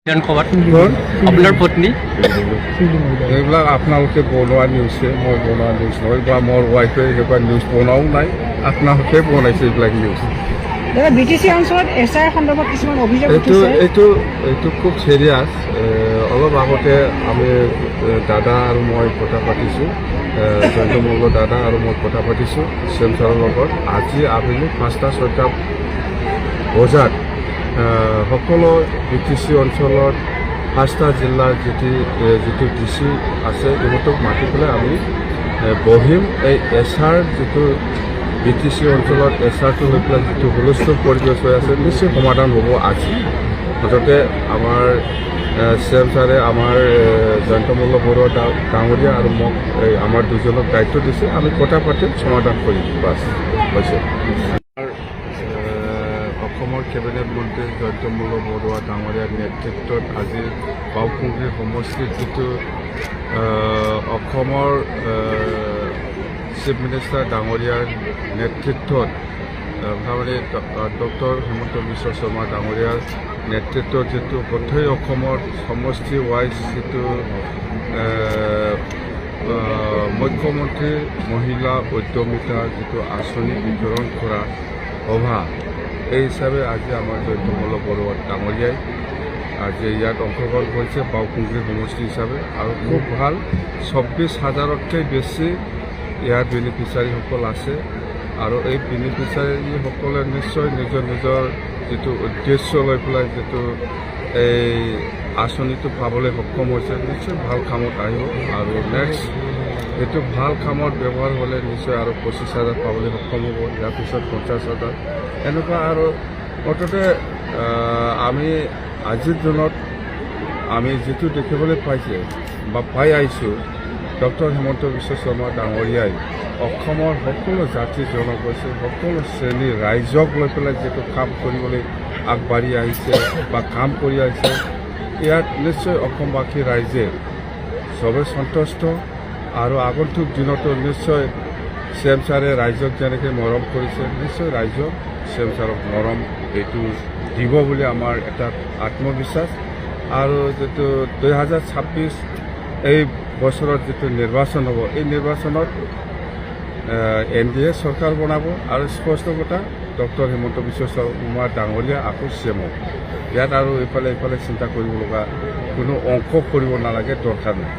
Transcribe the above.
আপোনাৰ পত্নী এইবিলাক আপোনালোকে বনোৱা নিউজে মই বনোৱা নিউজ নহয় বা মোৰ ৱাইফে এনেকুৱা নিউজ বনোৱাও নাই আপোনালোকে বনাইছে এইবিলাক নিউজ দাদা বিটিচি অঞ্চলত এছআইৰ সন্দৰ্ভত কিছুমান অভিযোগ উঠিছে এইটো খুব চিৰিয়াছ অলপ আগতে আমি দাদা আৰু মই কথা পাতিছোঁ জয়ন্তমল্ল দাদা আৰু মই কথা পাতিছোঁ চিএম ছাৰৰ লগত আজি আবেলি 5টা-6টা বজাত সকলো বিটিচি অঞ্চলত 5টা জিলাৰ যিটো ডিচি আছে ইহঁতক মাতি পেলাই আমি বহিম এই এছআৰ যিটো বিটিচি অঞ্চলত এছআৰটো হৈ পেলাই যিটো হুলস্থুল পৰিৱেশ হৈ আছে নিশ্চয় সমাধান হ'ব আজি মুঠতে আমাৰ চিএম ছাৰে আমাৰ জয়ন্তমল্ল বৰুৱা ডাঙৰীয়া আৰু মোক আমাৰ দুজনক দায়িত্ব দিছে আমি কথা পাতি সমাধান কৰিম বাছ হৈছে অসমৰ কেবিনেট মন্ত্ৰী জয়ন্তমল্ল বৰুৱা ডাঙৰীয়াৰ নেতৃত্বত আজি বাওকুংগ্ৰী সমষ্টিত যিটো অসমৰ চিফ মিনিষ্টাৰ ডাঙৰীয়াৰ নেতৃত্বত তাৰমানে ডক্টৰ হিমন্ত বিশ্ব শৰ্মা ডাঙৰীয়াৰ নেতৃত্বত যিটো গোটেই অসমৰ সমষ্টি ৱাইজ যিটো মুখ্যমন্ত্ৰী মহিলা উদ্যমিতা যিটো আঁচনি বিতৰণ কৰা সভা এই হিচাপে আজি আমাৰ জয়ন্তমল্ল বৰুৱা ডাঙৰীয়াই আজি ইয়াত অংশগ্ৰহণ কৰিছে বাওকুংগ্ৰী সমষ্টি হিচাপে আৰু খুব ভাল 24,000তকৈ বেছি ইয়াৰ বেনিফিচাৰীসকল আছে আৰু এই বেনিফিচাৰীসকলে নিশ্চয় নিজৰ যিটো উদ্দেশ্য লৈ পেলাই যিটো এই আঁচনিটো পাবলৈ সক্ষম হৈছে নিশ্চয় ভাল কামত আহিব আৰু নেক্সট এইটো ভাল কামত ব্যৱহাৰ হ'লে নিশ্চয় আৰু 25,000 পাবলৈ সক্ষম হ'ব ইয়াৰ পিছত 50,000 এনেকুৱা আৰু মুঠতে আমি আজিৰ দিনত আমি যিটো দেখিবলৈ পাইছে বা পাই আহিছোঁ ডক্টৰ হিমন্ত বিশ্ব শৰ্মা ডাঙৰীয়াই অসমৰ সকলো জাতি জনগোষ্ঠী সকলো শ্ৰেণীৰ ৰাইজক লৈ পেলাই যিটো কাম কৰিবলৈ আগবাঢ়ি আহিছে বা কাম কৰি আহিছে ইয়াত নিশ্চয় অসমবাসী ৰাইজে চবেই সন্তুষ্ট আৰু আগন্তুক দিনতো নিশ্চয় চিএম ছাৰে ৰাইজক যেনেকৈ মৰম কৰিছে নিশ্চয় ৰাইজক চিএম ছাৰক মৰম এইটো দিব বুলি আমাৰ এটা আত্মবিশ্বাস আৰু যিটো 2026 এই বছৰত যিটো নিৰ্বাচন হ'ব এই নিৰ্বাচনত NDA চৰকাৰ বনাব আৰু স্পষ্ট কথা ডক্টৰ হিমন্ত বিশ্ব শৰ্মা ডাঙৰীয়া আকৌ চিএম হ'ব ইয়াত আৰু এইফালে চিন্তা কৰিব লগা কোনো অংশ কৰিব নালাগে দৰকাৰ নাই